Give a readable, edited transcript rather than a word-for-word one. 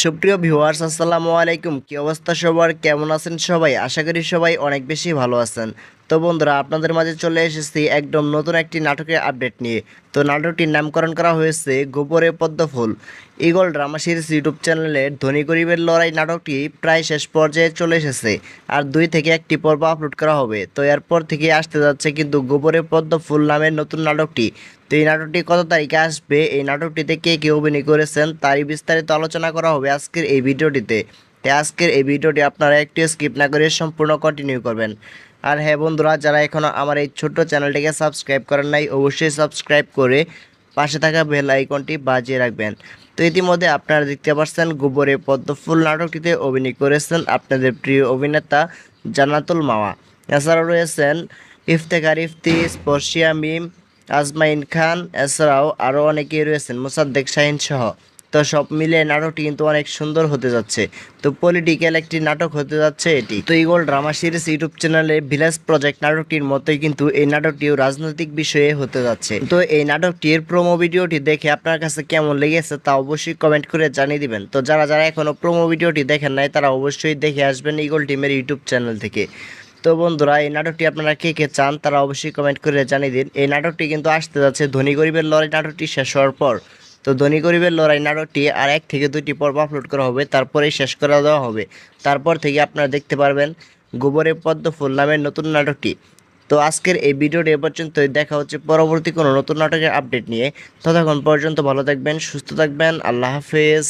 সুপ্রিয় ভিউয়ার্স, আসসালামু আলাইকুম। কি অবস্থা সবার, কেমন আছেন সবাই? আশা করি সবাই অনেক বেশি ভালো আছেন। তো বন্ধুরা, আপনাদের মাঝে চলে এসেছি একদম নতুন একটি নাটকের আপডেট নিয়ে। তো নাটকটির নামকরণ করা হয়েছে গোবরে পদ্ম ফুল। ঈগল ড্রামা সিরিজ ইউটিউব চ্যানেলের ধনী গরিবের লড়াই নাটকটি প্রায় শেষ পর্যায়ে চলে এসেছে। আর 2 থেকে 1টি পর্ব আপলোড করা হবে। তো এরপর থেকে আসতে যাচ্ছে কিন্তু গোবরে পদ্ম ফুল নামের নতুন নাটকটি। তো এই নাটকটি কত তারিখে আসবে, এই নাটকটিতে কে কে অভিনয় করেছেন তারই বিস্তারিত আলোচনা করা হবে আজকের এই ভিডিওটিতে। তাই আজকের এই ভিডিওটি আপনারা একটু স্কিপ না করে সম্পূর্ণ কন্টিনিউ করবেন। আর হ্যাঁ বন্ধুরা, যারা এখনও আমার এই ছোট্ট চ্যানেলটিকে সাবস্ক্রাইব করেন নাই, অবশ্যই সাবস্ক্রাইব করে পাশে থাকা বেল আইকনটি বাজিয়ে রাখবেন। তো ইতিমধ্যে আপনারা দেখতে পাচ্ছেন গোবরে পদ্ম ফুল নাটকটিতে অভিনয় করেছেন আপনাদের প্রিয় অভিনেতা জান্নাতুল মাওয়া। এছাড়াও রয়েছেন ইফতেখার ইফতি, স্পর্শিয়া মিম, আজমাইন খান, এছাড়াও আরও অনেকেই রয়েছেন, মোসাদ্দেক শাহিন সহ। তো সব মিলে নাটকটি কিন্তু অনেক সুন্দর হতে যাচ্ছে। তো পলিটিক্যাল একটি নাটক হতে যাচ্ছে এটি। তো ঈগল ড্রামা সিরিজ ইউটিউব চ্যানেলে ভিলেজ প্রজেক্ট নাটকটির মতোই কিন্তু এই নাটকটিও রাজনৈতিক বিষয়ে হতে যাচ্ছে। তো এই নাটকটির প্রোমো ভিডিওটি দেখে আপনার কাছে কেমন লেগেছে তা অবশ্যই কমেন্ট করে জানিয়ে দিবেন। তো যারা যারা এখনও প্রোমো ভিডিওটি দেখেন নাই তারা অবশ্যই দেখে আসবেন ঈগল টিমের ইউটিউব চ্যানেল থেকে। তো বন্ধুরা, এই নাটকটি আপনারা কে কে চান তারা অবশ্যই কমেন্ট করে জানিয়ে দিন। এই নাটকটি কিন্তু আসতে যাচ্ছে ধনী গরিবের লড়াই নাটকটি শেষ হওয়ার পর। তো ধনী গরিবের লড়াই নাটকটি আর 1 থেকে 2টি পর্ব আপলোড করা হবে, তারপরেই শেষ করে দেওয়া হবে। তারপর থেকে আপনারা দেখতে পারবেন গোবরে পদ্ম ফুল নামের নতুন নাটকটি। তো আজকের এই ভিডিওটি এ পর্যন্তই। দেখা হচ্ছে পরবর্তী কোনো নতুন নাটকের আপডেট নিয়ে। ততক্ষণ পর্যন্ত ভালো থাকবেন, সুস্থ থাকবেন। আল্লাহ হাফেজ।